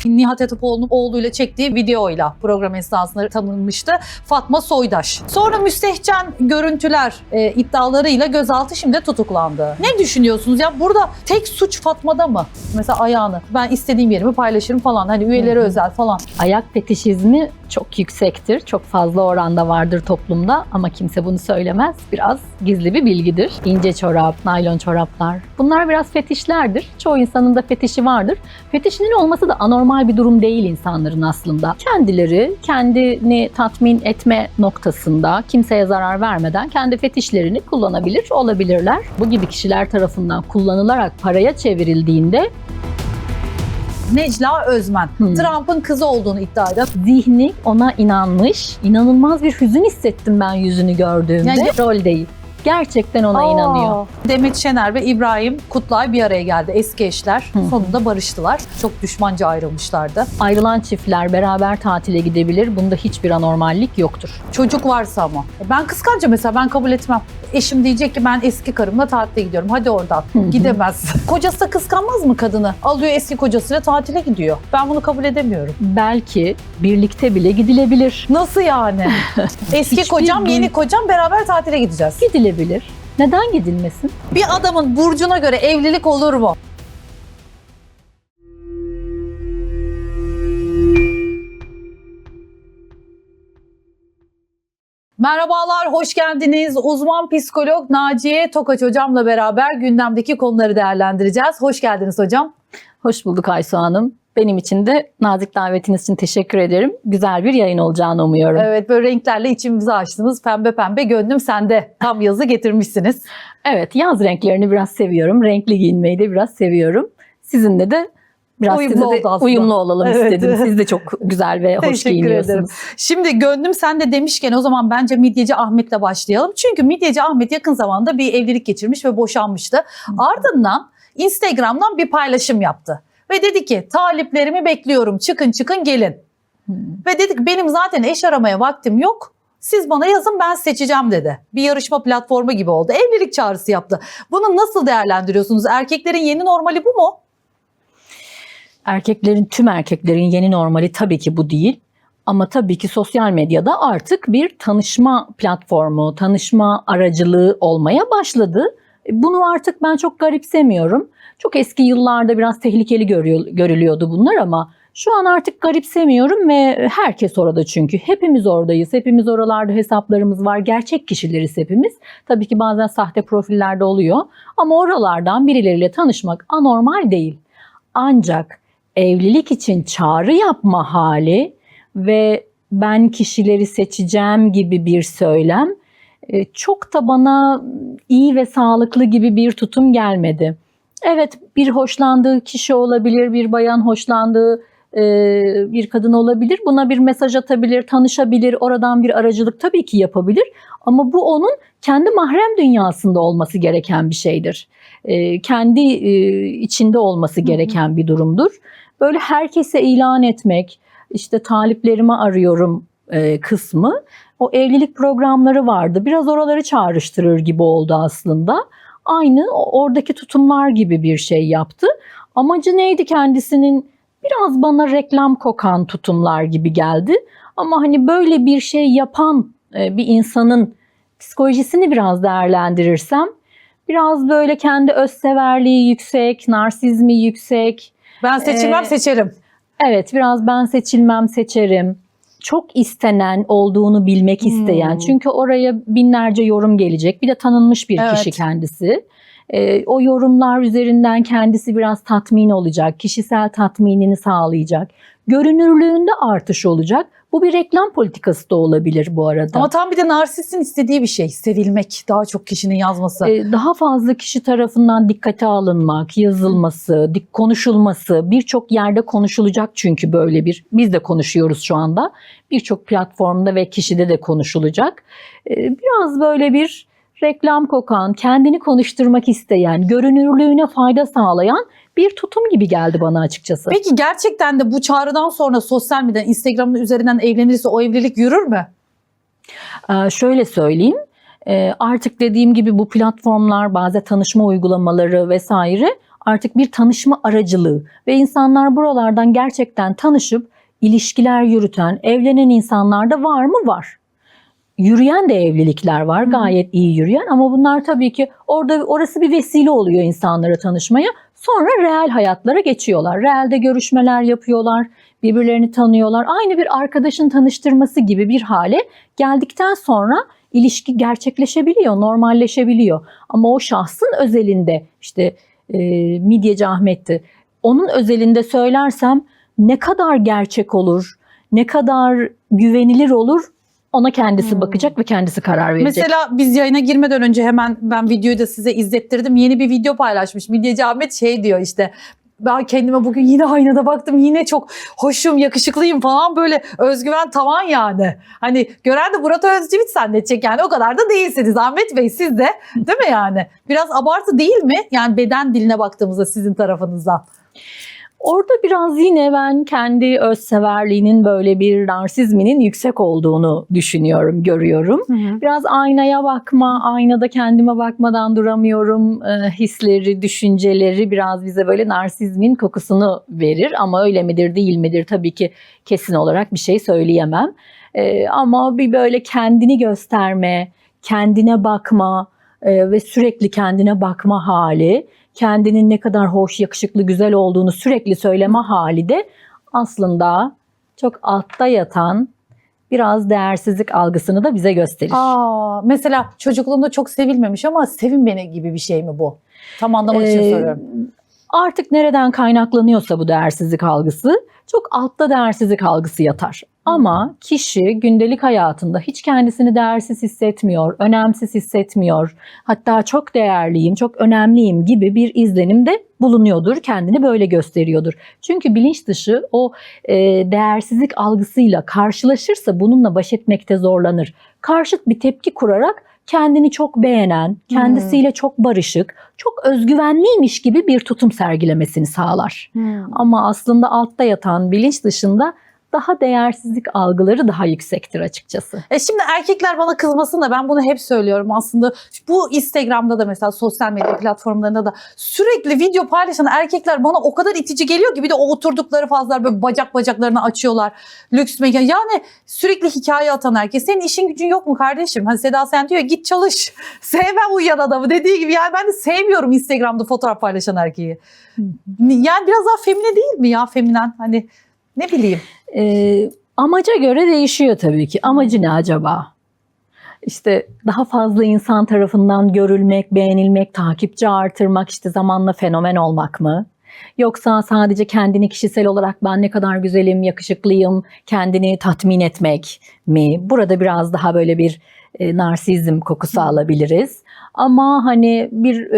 Nihat Hatipoğlu'nun oğluyla çektiği videoyla program esnasında tanınmıştı Fatma Soydaş. Sonra müstehcen görüntüler iddialarıyla gözaltı, şimdi tutuklandı. Ne düşünüyorsunuz? Ya burada tek suç Fatma'da mı? Mesela ayağını ben istediğim yerimi paylaşırım falan, hani üyeleri özel falan. Ayak fetişizmi çok yüksektir. Çok fazla oranda vardır toplumda ama kimse bunu söylemez. Biraz gizli bir bilgidir. İnce çorap, naylon çoraplar. Bunlar biraz fetişlerdir. Çoğu insanın da fetişi vardır. Fetişinin olması da anormal bir durum değil insanların aslında. Kendileri kendini tatmin etme noktasında kimseye zarar vermeden kendi fetişlerini kullanabilir olabilirler. Bu gibi kişiler tarafından kullanılarak paraya çevrildiğinde Necla Özmen, Trump'ın kızı olduğunu iddia eden. zihni ona inanmış. İnanılmaz bir hüzün hissettim ben yüzünü gördüğümde. Yani rol değil. Gerçekten ona inanıyor. Demet Şener ve İbrahim Kutlay bir araya geldi. Eski eşler. Sonunda barıştılar. Çok düşmanca ayrılmışlardı. Ayrılan çiftler beraber tatile gidebilir. Bunda hiçbir anormallik yoktur. Çocuk varsa ama. Ben kıskanca mesela, ben kabul etmem. Eşim diyecek ki ben eski karımla tatile gidiyorum. Hadi oradan. Gidemez. Kocası da kıskanmaz mı kadını? Alıyor eski kocasıyla tatile gidiyor. Ben bunu kabul edemiyorum. Belki birlikte bile gidilebilir. Nasıl yani? Eski Hiçbir kocam, gün- yeni kocam, beraber tatile gideceğiz. Gidilebilir. Neden gidilmesin? Bir adamın burcuna göre evlilik olur mu? Merhabalar, hoş geldiniz. Uzman psikolog Naciye Tokaç hocamla beraber gündemdeki konuları değerlendireceğiz. Hoş geldiniz hocam. Hoş bulduk Aysu Hanım. Benim için de nazik davetiniz için teşekkür ederim. Güzel bir yayın olacağını umuyorum. Evet, böyle renklerle içimizi açtınız. Pembe pembe, gönlüm sende. Tam yazı getirmişsiniz. Evet, yaz renklerini biraz seviyorum. Renkli giyinmeyi de biraz seviyorum. Sizinle de biraz Uyumlu oldu aslında. uyumlu olalım Evet. istedim. Siz de çok güzel ve hoş Teşekkür giyiniyorsunuz. ederim. Şimdi gönlüm sende demişken o zaman bence Midyeci Ahmet'le başlayalım. Çünkü Midyeci Ahmet yakın zamanda bir evlilik geçirmiş ve boşanmıştı. Ardından Instagram'dan bir paylaşım yaptı. Ve dedi ki taliplerimi bekliyorum, çıkın çıkın gelin. Ve dedi ki benim zaten eş aramaya vaktim yok. Siz bana yazın, ben seçeceğim dedi. Bir yarışma platformu gibi oldu. Evlilik çağrısı yaptı. Bunu nasıl değerlendiriyorsunuz? Erkeklerin yeni normali bu mu? Tüm erkeklerin yeni normali tabii ki bu değil. Ama tabii ki sosyal medyada artık bir tanışma platformu, tanışma aracılığı olmaya başladı. Bunu artık ben çok garipsemiyorum. Çok eski yıllarda biraz tehlikeli görülüyordu bunlar ama şu an artık garipsemiyorum ve herkes orada çünkü. Hepimiz oradayız, hepimiz oralarda hesaplarımız var. Gerçek kişileriz hepimiz. Tabii ki bazen sahte profillerde oluyor ama oralardan birileriyle tanışmak anormal değil. Ancak evlilik için çağrı yapma hali ve ben kişileri seçeceğim gibi bir söylem çok da bana iyi ve sağlıklı gibi bir tutum gelmedi. Evet, bir hoşlandığı kişi olabilir, bir bayan hoşlandığı bir kadın olabilir. Buna bir mesaj atabilir, tanışabilir, oradan bir aracılık tabii ki yapabilir. Ama bu onun kendi mahrem dünyasında olması gereken bir şeydir. Kendi içinde olması gereken bir durumdur. Böyle herkese ilan etmek, işte taliplerimi arıyorum kısmı, o evlilik programları vardı. Biraz oraları çağrıştırır gibi oldu aslında. Aynı oradaki tutumlar gibi bir şey yaptı. Amacı neydi kendisinin? Biraz bana reklam kokan tutumlar gibi geldi. Ama hani böyle bir şey yapan bir insanın psikolojisini biraz değerlendirirsem, biraz böyle kendi özseverliği yüksek, narsizmi yüksek. Ben seçilmem, seçerim. Evet, biraz ben seçilmem, seçerim. Çok istenen olduğunu bilmek isteyen. Çünkü oraya binlerce yorum gelecek. Bir de tanınmış bir kişi kendisi. O yorumlar üzerinden kendisi biraz tatmin olacak. Kişisel tatminini sağlayacak. Görünürlüğünde artış olacak. Bu bir reklam politikası da olabilir bu arada. Ama tam bir de narsistin istediği bir şey. Sevilmek, daha çok kişinin yazması. Daha fazla kişi tarafından dikkate alınmak, yazılması, konuşulması, birçok yerde konuşulacak çünkü böyle biz de konuşuyoruz şu anda. Birçok platformda ve kişide de konuşulacak. Biraz böyle bir reklam kokan, kendini konuşturmak isteyen, görünürlüğüne fayda sağlayan bir tutum gibi geldi bana açıkçası. Peki gerçekten de bu çağrıdan sonra sosyal medyadan, Instagram'ın üzerinden evlenirse o evlilik yürür mü? Şöyle söyleyeyim, artık dediğim gibi bu platformlar, bazı tanışma uygulamaları vesaire artık bir tanışma aracılığı ve insanlar buralardan gerçekten tanışıp ilişkiler yürüten, evlenen insanlar da var mı? Var. Yürüyen de evlilikler var, gayet iyi yürüyen, ama bunlar tabii ki orası bir vesile oluyor insanlara tanışmaya. Sonra reel hayatlara geçiyorlar. Realde görüşmeler yapıyorlar, birbirlerini tanıyorlar. Aynı bir arkadaşın tanıştırması gibi bir hale geldikten sonra ilişki gerçekleşebiliyor, normalleşebiliyor. Ama o şahsın özelinde, işte Midyeci Ahmet'ti. Onun özelinde söylersem ne kadar gerçek olur, ne kadar güvenilir olur, ona kendisi bakacak ve kendisi karar verecek. Mesela biz yayına girmeden önce hemen ben videoyu da size izlettirdim. Yeni bir video paylaşmış. Midyeci Ahmet şey diyor işte, ben kendime bugün yine aynada baktım, yine çok hoşum, yakışıklıyım falan, böyle özgüven tavan yani. Hani gören de Murat Özçivit zannedecek, yani o kadar da değilsiniz Ahmet Bey, siz de değil mi yani? Biraz abartı değil mi? Yani beden diline baktığımızda sizin tarafınızdan. Orada biraz yine ben kendi özseverliğinin, böyle bir narsizminin yüksek olduğunu düşünüyorum, görüyorum. Biraz aynaya bakma, aynada kendime bakmadan duramıyorum hisleri, düşünceleri biraz bize böyle narsizmin kokusunu verir. Ama öyle midir, değil midir, tabii ki kesin olarak bir şey söyleyemem. Ama bir böyle kendini gösterme, kendine bakma ve sürekli kendine bakma hali, kendinin ne kadar hoş, yakışıklı, güzel olduğunu sürekli söyleme hali de aslında çok altta yatan biraz değersizlik algısını da bize gösterir. Mesela çocukluğunda çok sevilmemiş ama sevin beni gibi bir şey mi bu? Tam anlamak için soruyorum. Artık nereden kaynaklanıyorsa bu değersizlik algısı, çok altta değersizlik algısı yatar. Ama kişi gündelik hayatında hiç kendisini değersiz hissetmiyor, önemsiz hissetmiyor. Hatta çok değerliyim, çok önemliyim gibi bir izlenimde bulunuyordur, kendini böyle gösteriyordur. Çünkü bilinç dışı o değersizlik algısıyla karşılaşırsa bununla baş etmekte zorlanır. Karşıt bir tepki kurarak kendini çok beğenen, kendisiyle çok barışık, çok özgüvenliymiş gibi bir tutum sergilemesini sağlar. Ama aslında altta yatan bilinç dışında daha değersizlik algıları daha yüksektir açıkçası. Şimdi erkekler bana kızmasın da ben bunu hep söylüyorum aslında. Bu Instagram'da da mesela sosyal medya platformlarında da sürekli video paylaşan erkekler bana o kadar itici geliyor ki, bir de o oturdukları fazla böyle bacaklarını açıyorlar. Lüks mekan. Yani sürekli hikaye atan erkek. Senin işin gücün yok mu kardeşim? Hani Seda Sayan diyor git çalış. Sevmem uyuyan adamı dediği gibi, yani ben de sevmiyorum Instagram'da fotoğraf paylaşan erkeği. Yani biraz daha femine değil mi ya, feminen, hani ne bileyim. Amaca göre değişiyor tabii ki. Amacı ne acaba? İşte daha fazla insan tarafından görülmek, beğenilmek, takipçi artırmak, işte zamanla fenomen olmak mı? Yoksa sadece kendini kişisel olarak ben ne kadar güzelim, yakışıklıyım, kendini tatmin etmek mi? Burada biraz daha böyle bir narsizm kokusu alabiliriz. Ama hani bir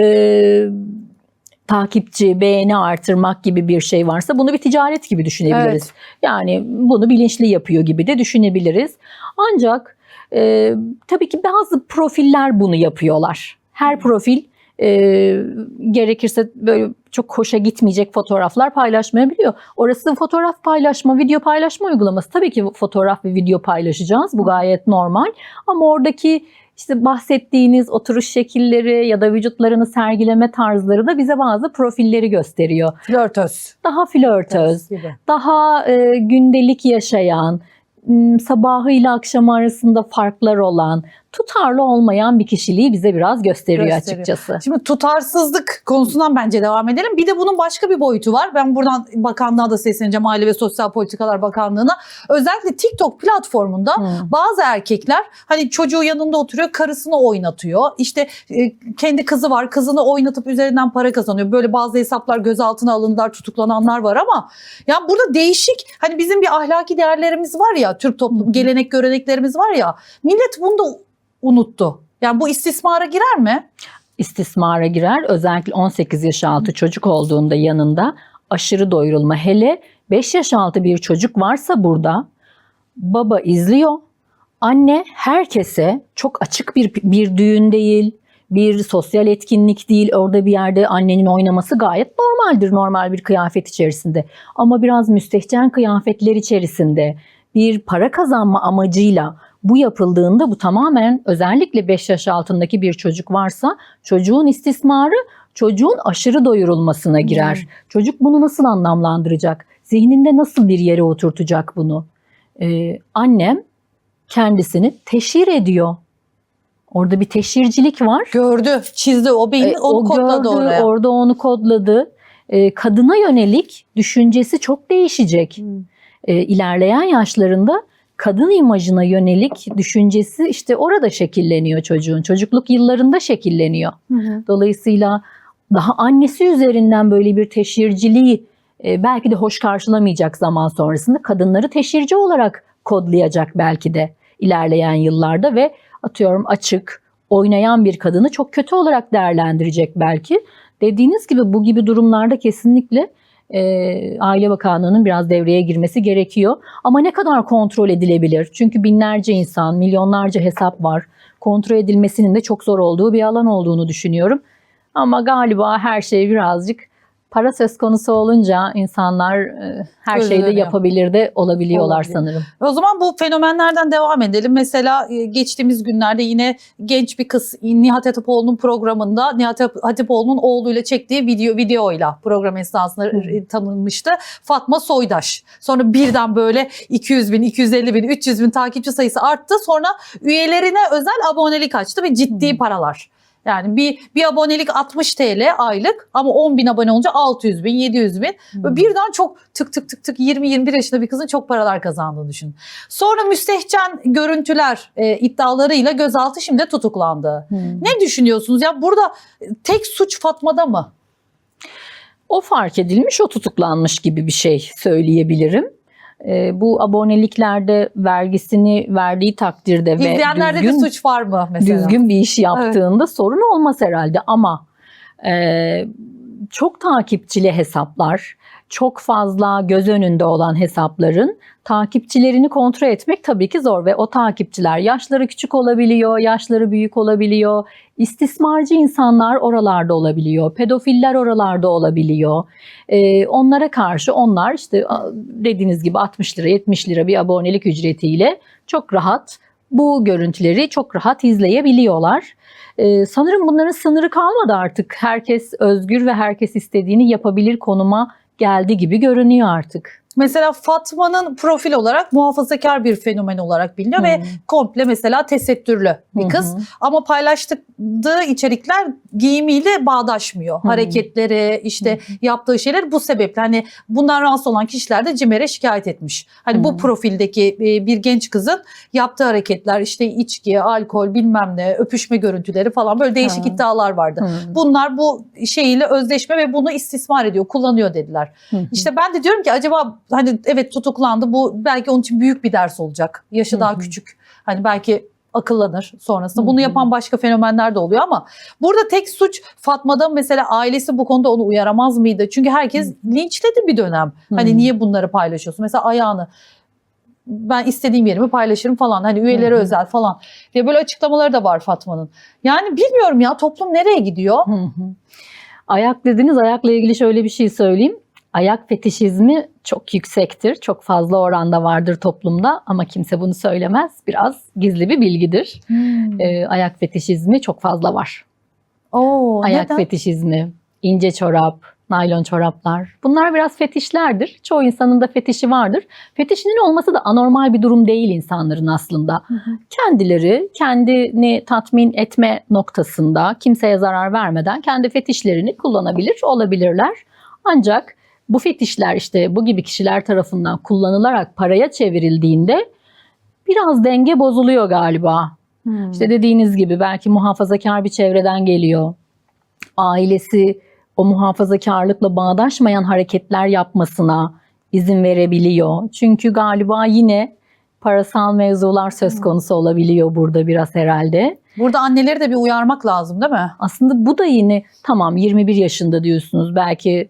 takipçi, beğeni artırmak gibi bir şey varsa bunu bir ticaret gibi düşünebiliriz. Evet. Yani bunu bilinçli yapıyor gibi de düşünebiliriz. Ancak tabii ki bazı profiller bunu yapıyorlar. Her profil gerekirse böyle çok hoşa gitmeyecek fotoğraflar paylaşmayabiliyor. Orası fotoğraf paylaşma, video paylaşma uygulaması. Tabii ki fotoğraf ve video paylaşacağız. Bu gayet normal. Ama oradaki İşte bahsettiğiniz oturuş şekilleri ya da vücutlarını sergileme tarzları da bize bazı profilleri gösteriyor. Flörtöz. Daha flörtöz, daha gündelik yaşayan, sabahıyla akşamı arasında farklar olan, tutarlı olmayan bir kişiliği bize biraz gösteriyor açıkçası. Şimdi tutarsızlık konusundan bence devam edelim. Bir de bunun başka bir boyutu var. Ben buradan bakanlığa da sesleneceğim, Aile ve Sosyal Politikalar Bakanlığı'na. Özellikle TikTok platformunda bazı erkekler hani çocuğu yanında oturuyor, karısını oynatıyor. İşte kendi kızı var, kızını oynatıp üzerinden para kazanıyor. Böyle bazı hesaplar gözaltına alındılar, tutuklananlar var ama yani burada değişik, hani bizim bir ahlaki değerlerimiz var ya, Türk toplum gelenek göreneklerimiz var ya, millet bunu da unuttu. Yani bu istismara girer mi? İstismara girer. Özellikle 18 yaş altı çocuk olduğunda yanında aşırı doyurulma, hele 5 yaş altı bir çocuk varsa burada baba izliyor. Anne herkese, çok açık bir düğün değil, bir sosyal etkinlik değil, orada bir yerde annenin oynaması gayet normaldir, normal bir kıyafet içerisinde. Ama biraz müstehcen kıyafetler içerisinde bir para kazanma amacıyla bu yapıldığında bu tamamen, özellikle 5 yaş altındaki bir çocuk varsa çocuğun istismarı çocuğun aşırı doyurulmasına girer. Çocuk bunu nasıl anlamlandıracak? Zihninde nasıl bir yere oturtacak bunu? Annem kendisini teşhir ediyor. Orada bir teşhircilik var. Gördü, çizdi o beyni, onu kodladı gördü, oraya. orada onu kodladı. Kadına yönelik düşüncesi çok değişecek. İlerleyen yaşlarında kadın imajına yönelik düşüncesi işte orada şekilleniyor çocuğun. Çocukluk yıllarında şekilleniyor. Dolayısıyla daha annesi üzerinden böyle bir teşhirciliği belki de hoş karşılamayacak zaman sonrasında kadınları teşhirci olarak kodlayacak belki de ilerleyen yıllarda ve atıyorum açık, oynayan bir kadını çok kötü olarak değerlendirecek belki. Dediğiniz gibi bu gibi durumlarda kesinlikle Aile Bakanlığı'nın biraz devreye girmesi gerekiyor. Ama ne kadar kontrol edilebilir? Çünkü binlerce insan, milyonlarca hesap var. Kontrol edilmesinin de çok zor olduğu bir alan olduğunu düşünüyorum. Ama galiba her şey birazcık para söz konusu olunca insanlar her şeyi de yapabilir de olabiliyorlar sanırım. O zaman bu fenomenlerden devam edelim. Mesela geçtiğimiz günlerde yine genç bir kız Nihat Hatipoğlu'nun programında Nihat Hatipoğlu'nun oğluyla çektiği videoyla program esnasında tanınmıştı. Fatma Soydaş. Sonra birden böyle 200 bin, 250 bin, 300 bin takipçi sayısı arttı. Sonra üyelerine özel abonelik açtı ve ciddi paralar. Yani bir abonelik 60 TL aylık ama 10 bin abone olunca 600 bin, 700 bin. Ve birden çok tık 20-21 yaşında bir kızın çok paralar kazandığını düşün. Sonra müstehcen görüntüler iddialarıyla gözaltı şimdi tutuklandı. Ne düşünüyorsunuz? Ya burada tek suç Fatma'da mı? O fark edilmiş, o tutuklanmış gibi bir şey söyleyebilirim. Bu aboneliklerde vergisini verdiği takdirde ve İzleyenlerde de suç var mı mesela? Düzgün bir iş yaptığında sorun olmaz herhalde ama çok takipçili hesaplar, çok fazla göz önünde olan hesapların takipçilerini kontrol etmek tabii ki zor ve o takipçiler yaşları küçük olabiliyor, yaşları büyük olabiliyor, istismarcı insanlar oralarda olabiliyor, pedofiller oralarda olabiliyor. Onlara karşı onlar işte dediğiniz gibi 60 lira 70 lira bir abonelik ücretiyle çok rahat bu görüntüleri çok rahat izleyebiliyorlar. Sanırım bunların sınırı kalmadı artık. Herkes özgür ve herkes istediğini yapabilir konuma geldi gibi görünüyor artık. Mesela Fatma'nın profil olarak muhafazakar bir fenomen olarak biliniyor ve komple mesela tesettürlü bir kız. Ama paylaştığı içerikler giyimiyle bağdaşmıyor. Hareketleri, işte yaptığı şeyler bu sebeple. Hani bundan rahatsız olan kişiler de CİMER'e şikayet etmiş. Hani bu profildeki bir genç kızın yaptığı hareketler, işte içki, alkol, bilmem ne, öpüşme görüntüleri falan böyle değişik iddialar vardı. Bunlar bu şeyiyle özdeşme ve bunu istismar ediyor, kullanıyor dediler. İşte ben de diyorum ki acaba hani evet tutuklandı, bu belki onun için büyük bir ders olacak. Yaşı daha küçük. Hani belki akıllanır sonrasında. Bunu yapan başka fenomenler de oluyor ama burada tek suç Fatma'da mesela ailesi bu konuda onu uyaramaz mıydı? Çünkü herkes linçledi bir dönem. Hani niye bunları paylaşıyorsun? Mesela ayağını ben istediğim yerimi paylaşırım falan. Hani üyelere özel falan diye böyle açıklamaları da var Fatma'nın. Yani bilmiyorum ya, toplum nereye gidiyor? Ayak dediniz, ayakla ilgili şöyle bir şey söyleyeyim. Ayak fetişizmi çok yüksektir, çok fazla oranda vardır toplumda ama kimse bunu söylemez. Biraz gizli bir bilgidir. Ayak fetişizmi çok fazla var. Ayak neden? fetişizmi, ince çorap, naylon çoraplar. Bunlar biraz fetişlerdir. Çoğu insanın da fetişi vardır. Fetişinin olması da anormal bir durum değil insanların aslında. Kendileri kendini tatmin etme noktasında kimseye zarar vermeden kendi fetişlerini kullanabilir, olabilirler. Ancak bu fetişler işte bu gibi kişiler tarafından kullanılarak paraya çevrildiğinde biraz denge bozuluyor galiba. İşte dediğiniz gibi belki muhafazakar bir çevreden geliyor. Ailesi o muhafazakarlıkla bağdaşmayan hareketler yapmasına izin verebiliyor. Çünkü galiba yine parasal mevzular söz konusu olabiliyor burada biraz herhalde. Burada anneleri de bir uyarmak lazım değil mi? Aslında bu da yine tamam 21 yaşında diyorsunuz belki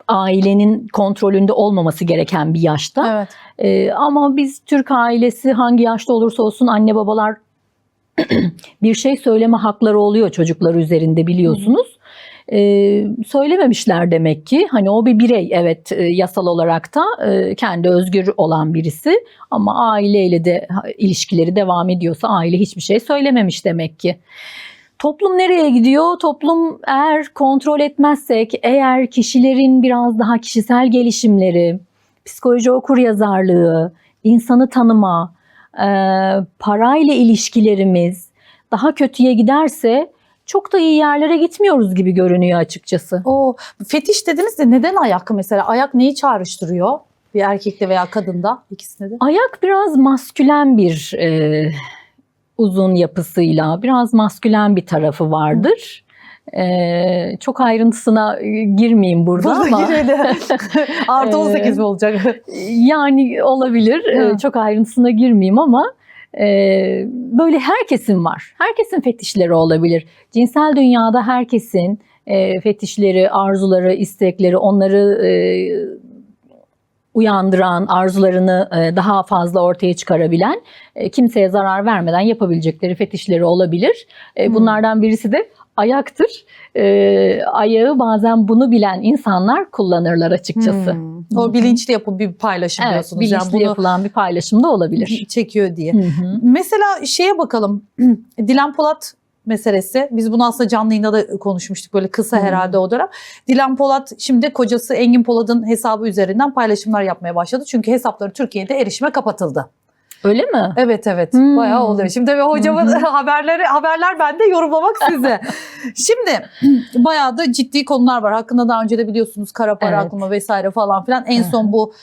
ailenin kontrolünde olmaması gereken bir yaşta. Evet. Ama biz Türk ailesi hangi yaşta olursa olsun anne babalar bir şey söyleme hakları oluyor çocuklar üzerinde biliyorsunuz. Söylememişler demek ki. Hani o bir birey evet yasal olarak da kendi özgür olan birisi ama aileyle de ilişkileri devam ediyorsa aile hiçbir şey söylememiş demek ki. Toplum nereye gidiyor? Toplum eğer kontrol etmezsek, eğer kişilerin biraz daha kişisel gelişimleri, psikoloji okuryazarlığı, insanı tanıma, parayla ilişkilerimiz daha kötüye giderse çok da iyi yerlere gitmiyoruz gibi görünüyor açıkçası. O fetiş dediniz de neden ayak mesela? Ayak neyi çağrıştırıyor? Bir erkekte veya kadında, ikisinde de. Ayak biraz maskülen bir uzun yapısıyla, biraz maskülen bir tarafı vardır. Çok ayrıntısına girmeyeyim burada ama Artı 18 mi olacak? yani olabilir. Hı. Çok ayrıntısına girmeyeyim ama böyle herkesin var. Herkesin fetişleri olabilir. Cinsel dünyada herkesin fetişleri, arzuları, istekleri, onları uyandıran, arzularını daha fazla ortaya çıkarabilen, kimseye zarar vermeden yapabilecekleri fetişleri olabilir. Bunlardan birisi de ayaktır. Ayağı bazen bunu bilen insanlar kullanırlar açıkçası. O bilinçli yapıp bir paylaşım Evet, diyorsunuz. bilinçli Yani bunu yapılan bir paylaşım da olabilir. çekiyor diye. Hı hı. Mesela şeye bakalım. Dilan Polat meselesi. Biz bunu aslında canlı yayında da konuşmuştuk. Böyle kısa herhalde o dönem. Dilan Polat şimdi kocası Engin Polat'ın hesabı üzerinden paylaşımlar yapmaya başladı. Çünkü hesapları Türkiye'de erişime kapatıldı. Öyle mi? Evet. Bayağı oluyor. Şimdi tabii hocamın haberler bende, yorumlamak size. Şimdi bayağı da ciddi konular var. Hakkında daha önce de biliyorsunuz kara para Evet. akımı vesaire falan filan. En son bu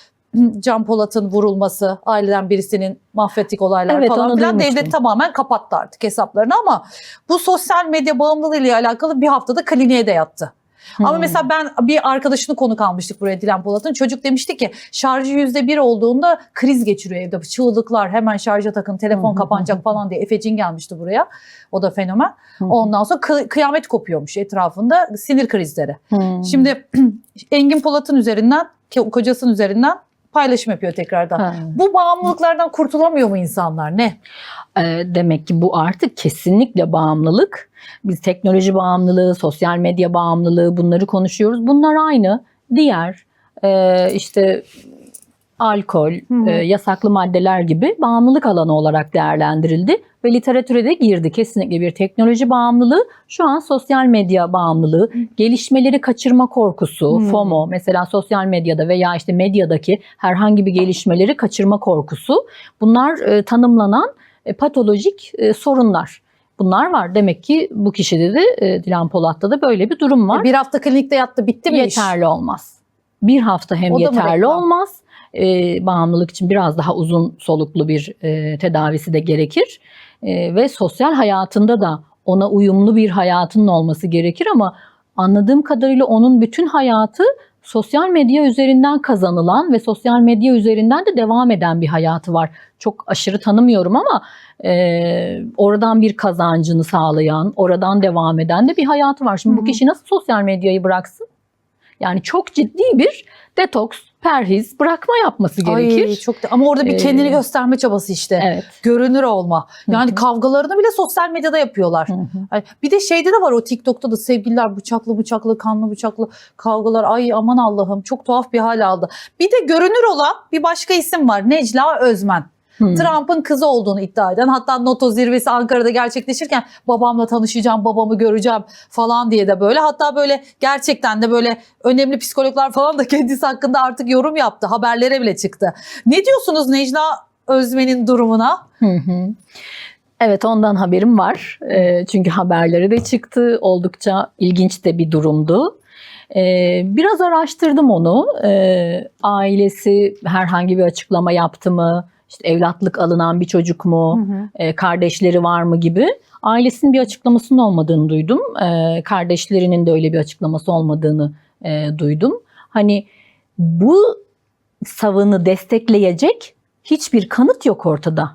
Can Polat'ın vurulması, aileden birisinin mahvettik olaylar Evet, falan onu filan. duymuştum. Devlet tamamen kapattı artık hesaplarını ama bu sosyal medya bağımlılığıyla alakalı bir haftada kliniğe de yattı. Ama mesela ben bir arkadaşını konuk almıştık buraya, Dilan Polat'ın. Çocuk demişti ki şarjı %1 olduğunda kriz geçiriyor evde. Çığlıklar, hemen şarja takın, telefon kapanacak falan diye. Efecin gelmişti buraya. O da fenomen. Ondan sonra kıyamet kopuyormuş etrafında, sinir krizleri. Şimdi Engin Polat'ın üzerinden, kocasının üzerinden paylaşım yapıyor tekrardan. Bu bağımlılıklardan kurtulamıyor mu insanlar? Ne? Demek ki bu artık kesinlikle bağımlılık. Biz teknoloji bağımlılığı, sosyal medya bağımlılığı, bunları konuşuyoruz. Bunlar aynı. Diğer işte alkol, yasaklı maddeler gibi bağımlılık alanı olarak değerlendirildi ve literatüre de girdi. Kesinlikle bir teknoloji bağımlılığı, şu an sosyal medya bağımlılığı, gelişmeleri kaçırma korkusu, FOMO, mesela sosyal medyada veya işte medyadaki herhangi bir gelişmeleri kaçırma korkusu, bunlar tanımlanan patolojik sorunlar. Bunlar var. Demek ki bu kişide de, Dilan Polat'ta da böyle bir durum var. Bir hafta klinikte yattı, bitti mi iş? Yeterli olmaz. Bir hafta hem O da mı yeterli reklam? olmaz. Bağımlılık için biraz daha uzun soluklu bir tedavisi de gerekir. Ve sosyal hayatında da ona uyumlu bir hayatının olması gerekir ama anladığım kadarıyla onun bütün hayatı sosyal medya üzerinden kazanılan ve sosyal medya üzerinden de devam eden bir hayatı var. Çok aşırı tanımıyorum ama oradan bir kazancını sağlayan, oradan devam eden de bir hayatı var. Şimdi bu kişi nasıl sosyal medyayı bıraksın? Yani çok ciddi bir detoks, perhiz, bırakma yapması gerekir. Ay, ama orada bir kendini gösterme çabası işte. Evet. Görünür olma. Yani kavgalarını bile sosyal medyada yapıyorlar. Yani bir de şeyde de var, o TikTok'ta da sevgililer bıçaklı, kanlı bıçaklı kavgalar. Ay aman Allah'ım, çok tuhaf bir hal aldı. Bir de görünür olan bir başka isim var. Necla Özmen. Trump'ın kızı olduğunu iddia eden, hatta NATO zirvesi Ankara'da gerçekleşirken babamla tanışacağım, babamı göreceğim falan diye de böyle, hatta böyle gerçekten de böyle önemli psikologlar falan da kendisi hakkında artık yorum yaptı. Haberlere bile çıktı. Ne diyorsunuz Necla Özmen'in durumuna? Evet, ondan haberim var. Çünkü haberleri de çıktı. Oldukça ilginç de bir durumdu. Biraz araştırdım onu. Ailesi herhangi bir açıklama yaptı mı? İşte evlatlık alınan bir çocuk mu, kardeşleri var mı gibi. Ailesinin bir açıklamasının olmadığını duydum. Kardeşlerinin de öyle bir açıklaması olmadığını duydum. Hani bu savını destekleyecek hiçbir kanıt yok ortada.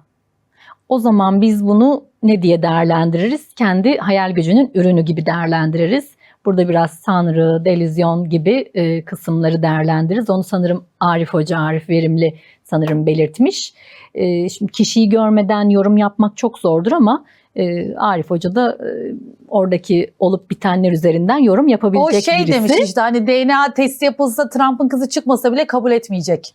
O zaman biz bunu ne diye değerlendiririz? Kendi hayal gücünün ürünü gibi değerlendiririz. Burada biraz Tanrı, delüzyon gibi kısımları değerlendiririz. Onu sanırım Arif Hoca, Arif Verimli sanırım belirtmiş. Şimdi kişiyi görmeden yorum yapmak çok zordur ama Arif Hoca da oradaki olup bitenler üzerinden yorum yapabilecek birisi. O şey demiş işte, hani DNA testi yapılsa Trump'ın kızı çıkmasa bile kabul etmeyecek.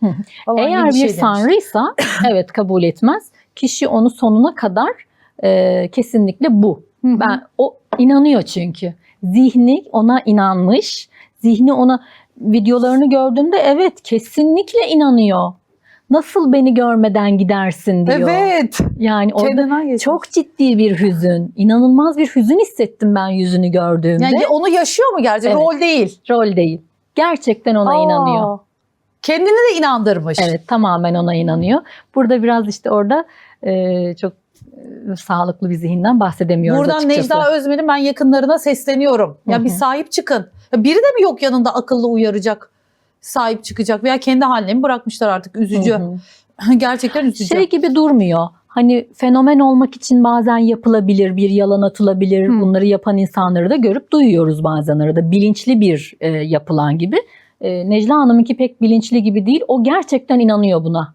Eğer bir şey sanrıysa evet kabul etmez. Kişi onu sonuna kadar kesinlikle bu Ben o inanıyor çünkü. Zihni ona inanmış. Zihni ona videolarını gördüğümde evet kesinlikle inanıyor. Nasıl beni görmeden gidersin diyor. Evet. Yani orada Kendinden geçmiş. çok ciddi bir hüzün, inanılmaz bir hüzün hissettim ben yüzünü gördüğümde. Yani onu yaşıyor mu gerçekten? Evet. Rol değil. Rol değil. Gerçekten ona inanıyor. Kendini de inandırmış. Evet, tamamen ona inanıyor. Burada biraz işte orada çok sağlıklı bir zihinden bahsedemiyoruz Buradan açıkçası. Necla Özmen'in ben yakınlarına sesleniyorum. Ya bir sahip çıkın. Ya biri de mi yok yanında akıllı uyaracak, sahip çıkacak veya kendi haline mi bırakmışlar artık? Üzücü. Gerçekten üzücü. Şey gibi durmuyor. Hani fenomen olmak için bazen yapılabilir, bir yalan atılabilir. Bunları yapan insanları da görüp duyuyoruz bazen arada. Bilinçli bir yapılan gibi. Necla Hanım'ınki pek bilinçli gibi değil. O gerçekten inanıyor buna.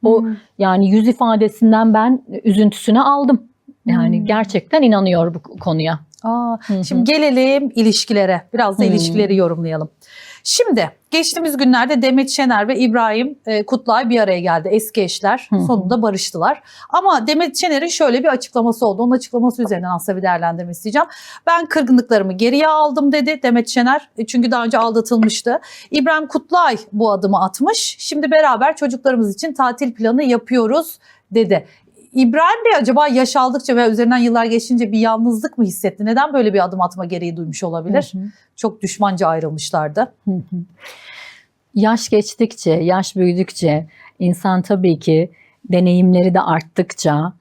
O yani yüz ifadesinden ben üzüntüsünü aldım. Yani gerçekten inanıyor bu konuya. Şimdi gelelim ilişkilere. Biraz da ilişkileri yorumlayalım. Şimdi geçtiğimiz günlerde Demet Şener ve İbrahim Kutlay bir araya geldi. Eski eşler. Sonunda barıştılar. Ama Demet Şener'in şöyle bir açıklaması oldu. Onun açıklaması üzerinden aslında bir değerlendirme isteyeceğim. Ben kırgınlıklarımı geriye aldım dedi Demet Şener. Çünkü daha önce aldatılmıştı. İbrahim Kutlay bu adımı atmış. Şimdi beraber çocuklarımız için tatil planı yapıyoruz dedi. İbrahim Bey acaba yaş aldıkça ve üzerinden yıllar geçince bir yalnızlık mı hissetti? Neden böyle bir adım atma gereği duymuş olabilir? Çok düşmanca ayrılmışlardı. Yaş geçtikçe, yaş büyüdükçe insan tabii ki deneyimleri de arttıkça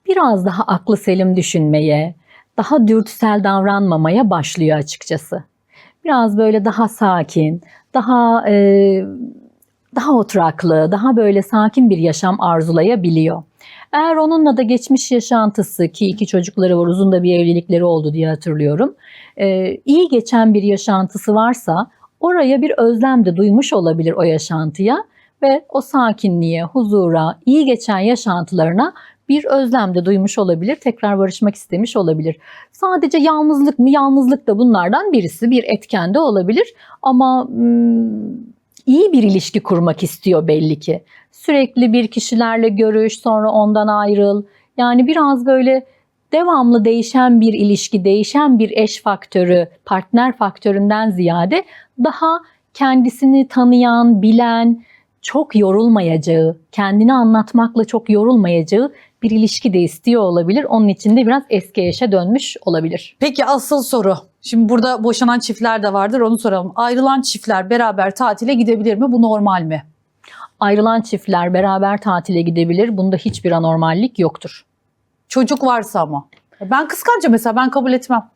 biraz daha aklı selim düşünmeye, daha dürtüsel davranmamaya başlıyor açıkçası. Biraz böyle daha sakin, daha oturaklı, daha böyle sakin bir yaşam arzulayabiliyor. Eğer onunla da geçmiş yaşantısı, ki 2 çocukları var, uzun da bir evlilikleri oldu diye hatırlıyorum, iyi geçen bir yaşantısı varsa oraya bir özlem de duymuş olabilir o yaşantıya ve o sakinliğe, huzura, iyi geçen yaşantılarına bir özlem de duymuş olabilir, tekrar barışmak istemiş olabilir. Sadece yalnızlık mı? Yalnızlık da bunlardan birisi, bir etken de olabilir ama iyi bir ilişki kurmak istiyor belli ki. Sürekli bir kişilerle görüş, sonra ondan ayrıl. Yani biraz böyle devamlı değişen bir ilişki, değişen bir eş faktörü, partner faktöründen ziyade daha kendisini tanıyan, bilen, çok yorulmayacağı, kendini anlatmakla çok yorulmayacağı bir ilişki de istiyor olabilir. Onun için de biraz eski eşe dönmüş olabilir. Peki asıl soru. Şimdi burada boşanan çiftler de vardır, onu soralım. Ayrılan çiftler beraber tatile gidebilir mi? Bu normal mi? Ayrılan çiftler beraber tatile gidebilir. Bunda hiçbir anormallik yoktur. Çocuk varsa ama. Ben kıskanca mesela, ben kabul etmem.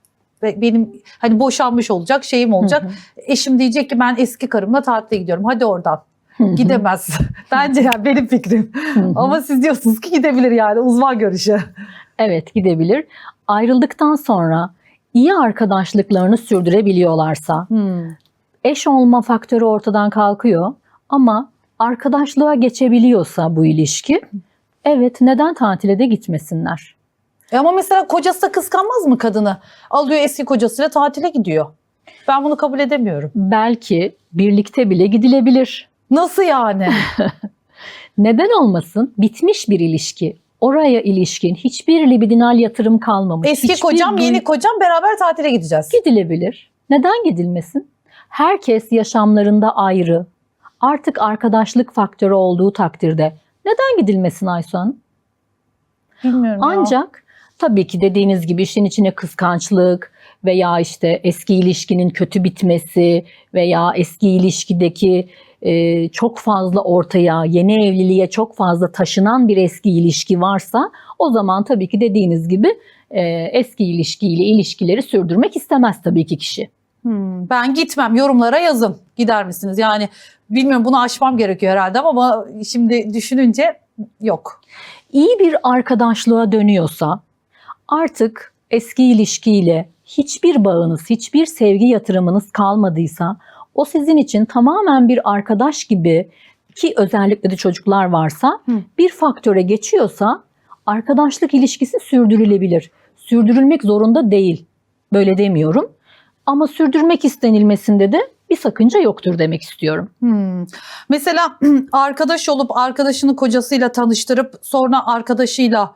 Benim hani boşanmış olacak, şeyim olacak. Eşim diyecek ki ben eski karımla tatile gidiyorum. Hadi oradan. Gidemez. Bence yani benim fikrim. Ama siz diyorsunuz ki gidebilir, yani uzman görüşü. Evet, gidebilir. Ayrıldıktan sonra iyi arkadaşlıklarını sürdürebiliyorlarsa eş olma faktörü ortadan kalkıyor ama arkadaşlığa geçebiliyorsa bu ilişki, evet, neden tatile de gitmesinler? Ama mesela kocası da kıskanmaz mı kadını? Alıyor eski kocasıyla tatile gidiyor. Ben bunu kabul edemiyorum. Belki birlikte bile gidilebilir. Nasıl yani? Neden olmasın? Bitmiş bir ilişki. Oraya ilişkin hiçbir libidinal yatırım kalmamış. Eski kocam, yeni kocam, beraber tatile gideceğiz. Gidilebilir. Neden gidilmesin? Herkes yaşamlarında ayrı. Artık arkadaşlık faktörü olduğu takdirde neden gidilmesin Aysu Hanım? Bilmiyorum ya. Ancak tabii ki dediğiniz gibi işin içine kıskançlık veya işte eski ilişkinin kötü bitmesi veya eski ilişkideki çok fazla ortaya, yeni evliliğe çok fazla taşınan bir eski ilişki varsa, o zaman tabii ki dediğiniz gibi eski ilişkiyle ilişkileri sürdürmek istemez tabii ki kişi. Ben gitmem, yorumlara yazın. Gider misiniz? Yani bilmiyorum, bunu aşmam gerekiyor herhalde ama şimdi düşününce yok. İyi bir arkadaşlığa dönüyorsa, artık eski ilişkiyle hiçbir bağınız, hiçbir sevgi yatırımınız kalmadıysa, o sizin için tamamen bir arkadaş gibi, ki özellikle de çocuklar varsa bir faktöre geçiyorsa, arkadaşlık ilişkisi sürdürülebilir. Sürdürülmek zorunda değil. Böyle demiyorum. Ama sürdürmek istenilmesinde de bir sakınca yoktur demek istiyorum. Mesela arkadaş olup arkadaşını kocasıyla tanıştırıp sonra arkadaşıyla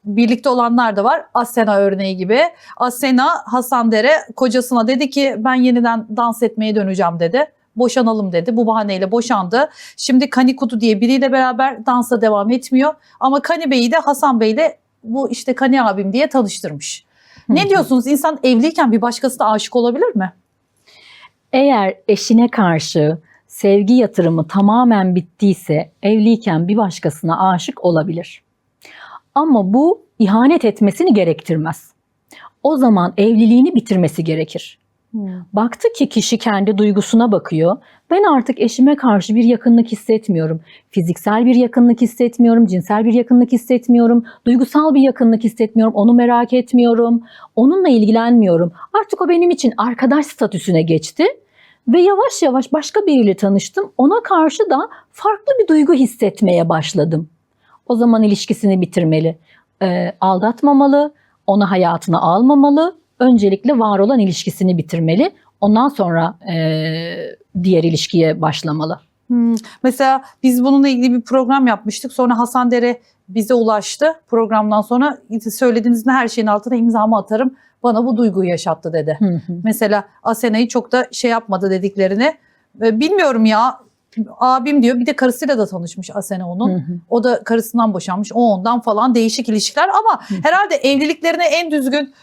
birlikte olanlar da var. Asena örneği gibi. Asena Hasan Dere kocasına dedi ki ben yeniden dans etmeye döneceğim dedi. Boşanalım dedi. Bu bahaneyle boşandı. Şimdi Kani Kutu diye biriyle beraber dansa devam etmiyor. Ama Kani Bey'i de Hasan Bey'le bu işte Kani abim diye tanıştırmış. Ne diyorsunuz? İnsan evliyken bir başkasına aşık olabilir mi? Eğer eşine karşı sevgi yatırımı tamamen bittiyse evliyken bir başkasına aşık olabilir. Ama bu ihanet etmesini gerektirmez. O zaman evliliğini bitirmesi gerekir. Baktı ki kişi kendi duygusuna bakıyor. Ben artık eşime karşı bir yakınlık hissetmiyorum. Fiziksel bir yakınlık hissetmiyorum, cinsel bir yakınlık hissetmiyorum, duygusal bir yakınlık hissetmiyorum, onu merak etmiyorum, onunla ilgilenmiyorum. Artık o benim için arkadaş statüsüne geçti ve yavaş yavaş başka biriyle tanıştım. Ona karşı da farklı bir duygu hissetmeye başladım. O zaman ilişkisini bitirmeli. Aldatmamalı, onu hayatına almamalı. Öncelikle var olan ilişkisini bitirmeli. Ondan sonra diğer ilişkiye başlamalı. Mesela biz bununla ilgili bir program yapmıştık. Sonra Hasan Dere bize ulaştı. Programdan sonra söylediğinizin her şeyin altına imzamı atarım. Bana bu duyguyu yaşattı dedi. Mesela Asena'yı çok da şey yapmadı dediklerini. Bilmiyorum ya. Abim diyor. Bir de karısıyla da tanışmış Asena onun. O da karısından boşanmış. O ondan falan değişik ilişkiler. Ama herhalde evliliklerine en düzgün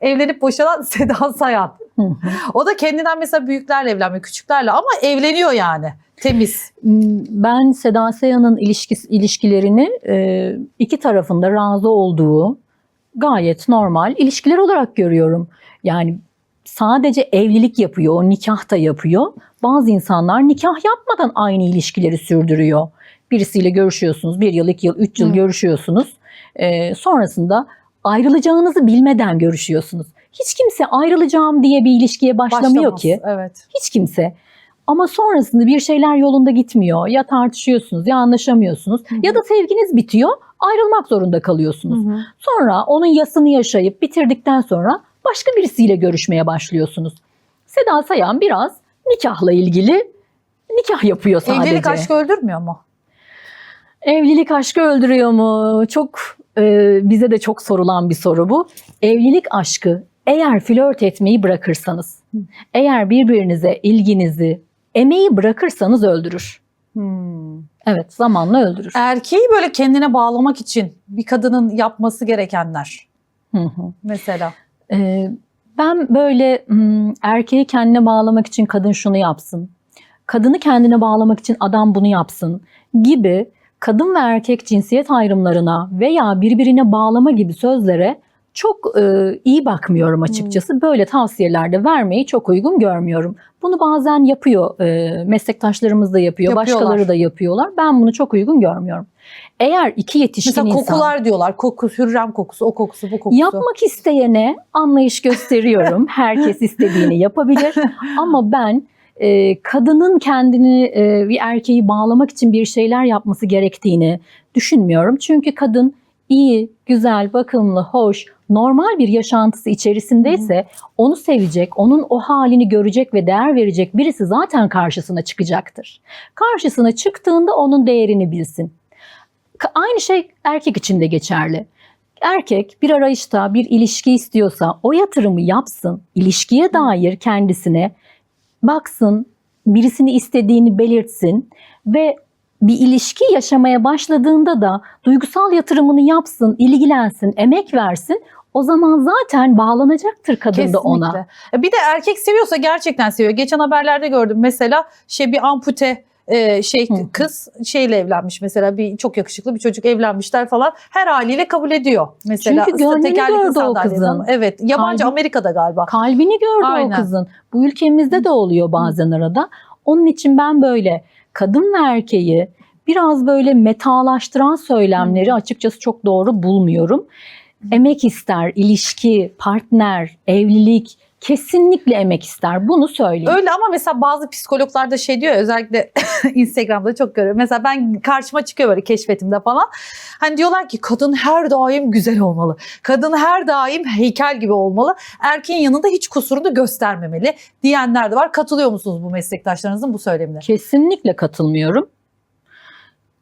evlenip boşanan Seda Sayan. O da kendinden mesela büyüklerle evlenmiyor, küçüklerle ama evleniyor yani. Temiz. Ben Seda Sayan'ın ilişkilerini iki tarafında razı olduğu gayet normal ilişkiler olarak görüyorum. Yani sadece evlilik yapıyor, o nikah da yapıyor. Bazı insanlar nikah yapmadan aynı ilişkileri sürdürüyor. Birisiyle görüşüyorsunuz, 1 yıl, 2 yıl, 3 yıl görüşüyorsunuz. Sonrasında ayrılacağınızı bilmeden görüşüyorsunuz. Hiç kimse ayrılacağım diye bir ilişkiye başlamıyor ki. Evet. Hiç kimse. Ama sonrasında bir şeyler yolunda gitmiyor. Ya tartışıyorsunuz ya anlaşamıyorsunuz. Ya da sevginiz bitiyor, ayrılmak zorunda kalıyorsunuz. Sonra onun yasını yaşayıp bitirdikten sonra başka birisiyle görüşmeye başlıyorsunuz. Seda Sayan biraz nikahla ilgili nikah yapıyor sadece. Evlilik aşkı öldürmüyor mu? Evlilik aşkı öldürüyor mu? Çok bize de çok sorulan bir soru bu. Evlilik aşkı eğer flört etmeyi bırakırsanız, eğer birbirinize ilginizi, emeği bırakırsanız öldürür. Evet, zamanla öldürür. Erkeği böyle kendine bağlamak için bir kadının yapması gerekenler. Mesela. Ben böyle erkeği kendine bağlamak için kadın şunu yapsın, kadını kendine bağlamak için adam bunu yapsın gibi kadın ve erkek cinsiyet ayrımlarına veya birbirine bağlama gibi sözlere çok iyi bakmıyorum açıkçası. Böyle tavsiyelerde vermeyi çok uygun görmüyorum. Bunu bazen yapıyor, meslektaşlarımız da yapıyor, başkaları da yapıyorlar. Ben bunu çok uygun görmüyorum. Eğer iki yetişkin mesela insan... kokular diyorlar. Hürrem kokusu, o kokusu, bu kokusu. Yapmak isteyene anlayış gösteriyorum. Herkes istediğini yapabilir. Ama ben kadının kendini bir erkeği bağlamak için bir şeyler yapması gerektiğini düşünmüyorum. Çünkü kadın iyi, güzel, bakımlı, hoş, normal bir yaşantısı içerisindeyse onu sevecek, onun o halini görecek ve değer verecek birisi zaten karşısına çıkacaktır. Karşısına çıktığında onun değerini bilsin. Aynı şey erkek için de geçerli. Erkek bir arayışta bir ilişki istiyorsa o yatırımı yapsın, ilişkiye dair kendisine baksın, birisini istediğini belirtsin ve bir ilişki yaşamaya başladığında da duygusal yatırımını yapsın, ilgilensin, emek versin. O zaman zaten bağlanacaktır kadın da ona. Bir de erkek seviyorsa gerçekten seviyor. Geçen haberlerde gördüm mesela bir ampute kız şeyle evlenmiş mesela, bir çok yakışıklı bir çocuk evlenmişler falan, her haliyle kabul ediyor mesela. Çünkü gönlünü gördü o kızın. Evet, yabancı, Amerika'da galiba. Kalbini gördü o kızın. Bu ülkemizde de oluyor bazen arada. Onun için ben böyle kadın ve erkeği biraz böyle metalaştıran söylemleri açıkçası çok doğru bulmuyorum. Emek ister, ilişki, partner, evlilik kesinlikle emek ister. Bunu söyleyeyim. Öyle ama mesela bazı psikologlar da diyor, özellikle Instagram'da çok görüyorum. Mesela ben karşıma çıkıyor böyle keşfetimde falan. Hani diyorlar ki kadın her daim güzel olmalı. Kadın her daim heykel gibi olmalı. Erkeğin yanında hiç kusurunu göstermemeli diyenler de var. Katılıyor musunuz bu meslektaşlarınızın bu söylemine? Kesinlikle katılmıyorum.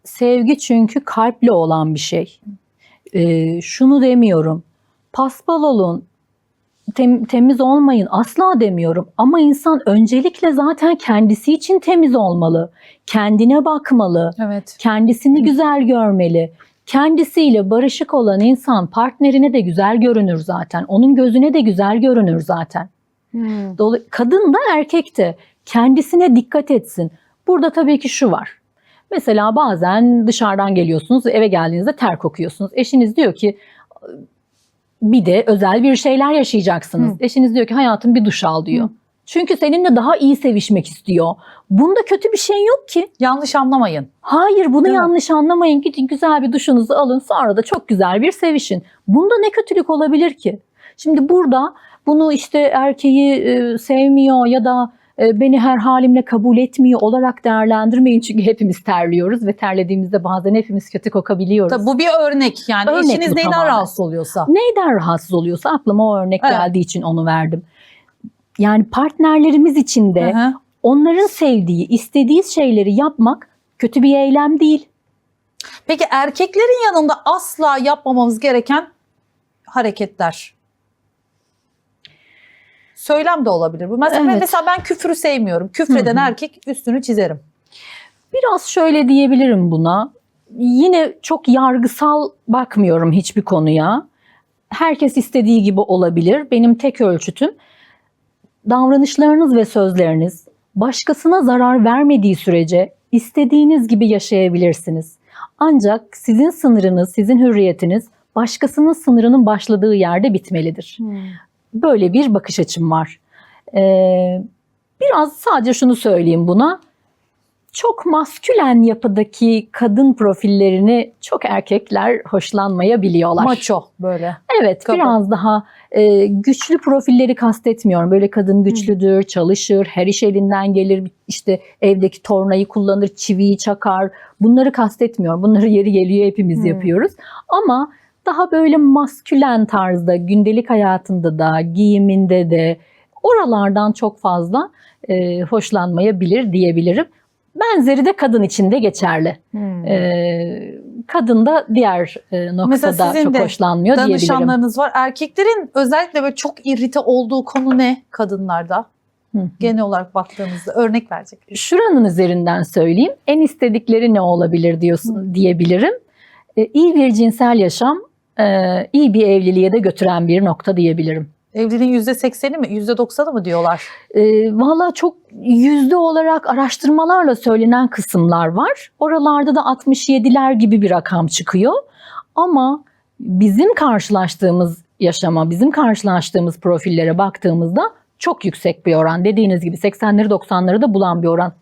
Sevgi çünkü kalple olan bir şey. Şunu demiyorum. Paspal olun, temiz olmayın asla demiyorum. Ama insan öncelikle zaten kendisi için temiz olmalı. Kendine bakmalı. Evet. Kendisini güzel görmeli. Kendisiyle barışık olan insan partnerine de güzel görünür zaten. Onun gözüne de güzel görünür zaten. Kadın da erkek de kendisine dikkat etsin. Burada tabii ki şu var. Mesela bazen dışarıdan geliyorsunuz, eve geldiğinizde ter kokuyorsunuz. Eşiniz diyor ki bir de özel bir şeyler yaşayacaksınız. Eşiniz diyor ki hayatım bir duş al diyor. Çünkü seninle daha iyi sevişmek istiyor. Bunda kötü bir şey yok ki. Yanlış anlamayın. Hayır, bunu Değil mi? yanlış anlamayın. Gidin güzel bir duşunuzu alın, sonra da çok güzel bir sevişin. Bunda ne kötülük olabilir ki? Şimdi burada bunu işte erkeği sevmiyor ya da beni her halimle kabul etmiyor olarak değerlendirmeyin. Çünkü hepimiz terliyoruz ve terlediğimizde bazen hepimiz kötü kokabiliyoruz. Tabii bu bir örnek. Yani Örnek eşiniz bu neyden tamamen. rahatsız oluyorsa. Neyden rahatsız oluyorsa aklıma o örnek Evet. geldiği için onu verdim. Yani partnerlerimiz için de Hı hı. onların sevdiği, istediği şeyleri yapmak kötü bir eylem değil. Peki erkeklerin yanında asla yapmamamız gereken hareketler. Söylem de olabilir bu. Mesela, Evet. mesela ben küfrü sevmiyorum. Küfreden erkek üstünü çizerim. Biraz şöyle diyebilirim buna. Yine çok yargısal bakmıyorum hiçbir konuya. Herkes istediği gibi olabilir. Benim tek ölçütüm davranışlarınız ve sözleriniz başkasına zarar vermediği sürece istediğiniz gibi yaşayabilirsiniz. Ancak sizin sınırınız, sizin hürriyetiniz başkasının sınırının başladığı yerde bitmelidir. Böyle bir bakış açım var. Biraz sadece şunu söyleyeyim buna. Çok maskülen yapıdaki kadın profillerini çok erkekler hoşlanmayabiliyorlar. Maço böyle. Evet, Kabul. biraz daha güçlü profilleri kastetmiyorum. Böyle kadın güçlüdür, çalışır, her iş elinden gelir, işte evdeki tornayı kullanır, çiviyi çakar. Bunları kastetmiyorum. Bunları yeri geliyor hepimiz yapıyoruz. Ama daha böyle maskülen tarzda, gündelik hayatında da, giyiminde de oralardan çok fazla hoşlanmayabilir diyebilirim. Benzeri de kadın için de geçerli. Kadın da diğer noktada sizin çok de hoşlanmıyor diyebilirim. danışanlarınız var. Erkeklerin özellikle böyle çok irrite olduğu konu ne kadınlarda? Genel olarak baktığımızda örnek verecek. Şuranın üzerinden söyleyeyim. En istedikleri ne olabilir diyebilirim. İyi bir cinsel yaşam, iyi bir evliliğe de götüren bir nokta diyebilirim. Evliliğin %80'i mi, %90'ı mı diyorlar? Valla çok yüzde olarak araştırmalarla söylenen kısımlar var. Oralarda da 67'ler gibi bir rakam çıkıyor. Ama bizim karşılaştığımız yaşama, bizim karşılaştığımız profillere baktığımızda çok yüksek bir oran. Dediğiniz gibi 80'leri 90'ları da bulan bir oran.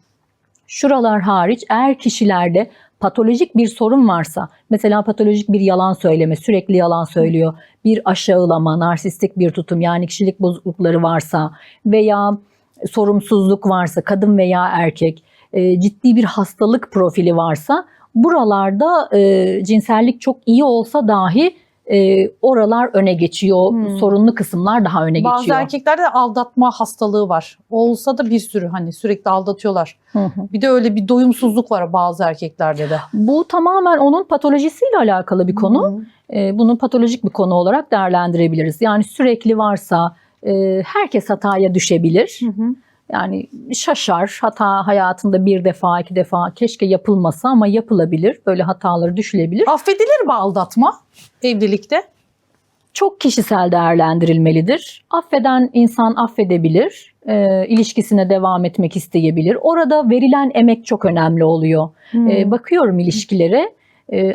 Şuralar hariç eğer kişilerde patolojik bir sorun varsa, mesela patolojik bir yalan söyleme, sürekli yalan söylüyor, bir aşağılama, narsistik bir tutum yani kişilik bozuklukları varsa veya sorumsuzluk varsa, kadın veya erkek, ciddi bir hastalık profili varsa buralarda cinsellik çok iyi olsa dahi oralar öne geçiyor, sorunlu kısımlar daha öne geçiyor. Bazı erkeklerde de aldatma hastalığı var. Olsa da bir sürü hani sürekli aldatıyorlar. Bir de öyle bir doyumsuzluk var bazı erkeklerde de. Bu tamamen onun patolojisiyle alakalı bir konu. Bunu patolojik bir konu olarak değerlendirebiliriz. Yani sürekli varsa herkes hataya düşebilir. Yani şaşar, hata hayatında bir defa, iki defa keşke yapılmasa ama yapılabilir. Böyle hataları düşülebilir. Affedilir mi aldatma evlilikte? Çok kişisel değerlendirilmelidir. Affeden insan affedebilir, ilişkisine devam etmek isteyebilir. Orada verilen emek çok önemli oluyor. Bakıyorum ilişkilere,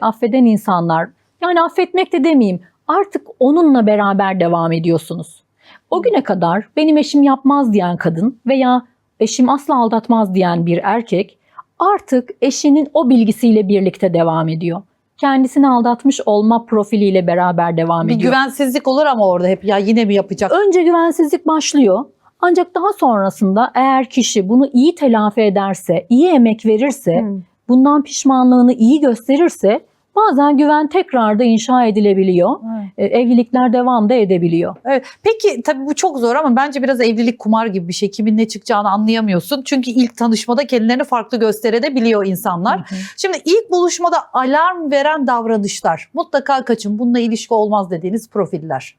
affeden insanlar, yani affetmek de demeyeyim, artık onunla beraber devam ediyorsunuz. O güne kadar benim eşim yapmaz diyen kadın veya eşim asla aldatmaz diyen bir erkek artık eşinin o bilgisiyle birlikte devam ediyor. Kendisini aldatmış olma profiliyle beraber devam Bir ediyor. güvensizlik olur ama orada hep ya yine mi yapacak? Önce güvensizlik başlıyor. Ancak daha sonrasında eğer kişi bunu iyi telafi ederse, iyi emek verirse, bundan pişmanlığını iyi gösterirse bazen güven tekrar da inşa edilebiliyor. Evlilikler devam da edebiliyor. Evet. Peki tabii bu çok zor ama bence biraz evlilik kumar gibi bir şey. Kimin ne çıkacağını anlayamıyorsun. Çünkü ilk tanışmada kendilerini farklı gösterebiliyor insanlar. Şimdi ilk buluşmada alarm veren davranışlar. Mutlaka kaçın. Bununla ilişki olmaz dediğiniz profiller.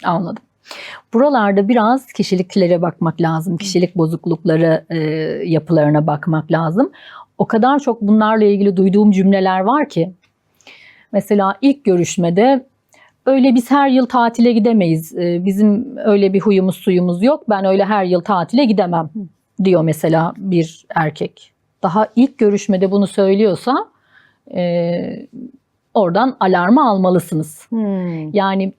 Anladım. Buralarda biraz kişiliklere bakmak lazım. Kişilik bozuklukları yapılarına bakmak lazım. O kadar çok bunlarla ilgili duyduğum cümleler var ki. Mesela ilk görüşmede öyle biz her yıl tatile gidemeyiz. Bizim öyle bir huyumuz suyumuz yok. Ben öyle her yıl tatile gidemem diyor mesela bir erkek. Daha ilk görüşmede bunu söylüyorsa oradan alarmı almalısınız. Yani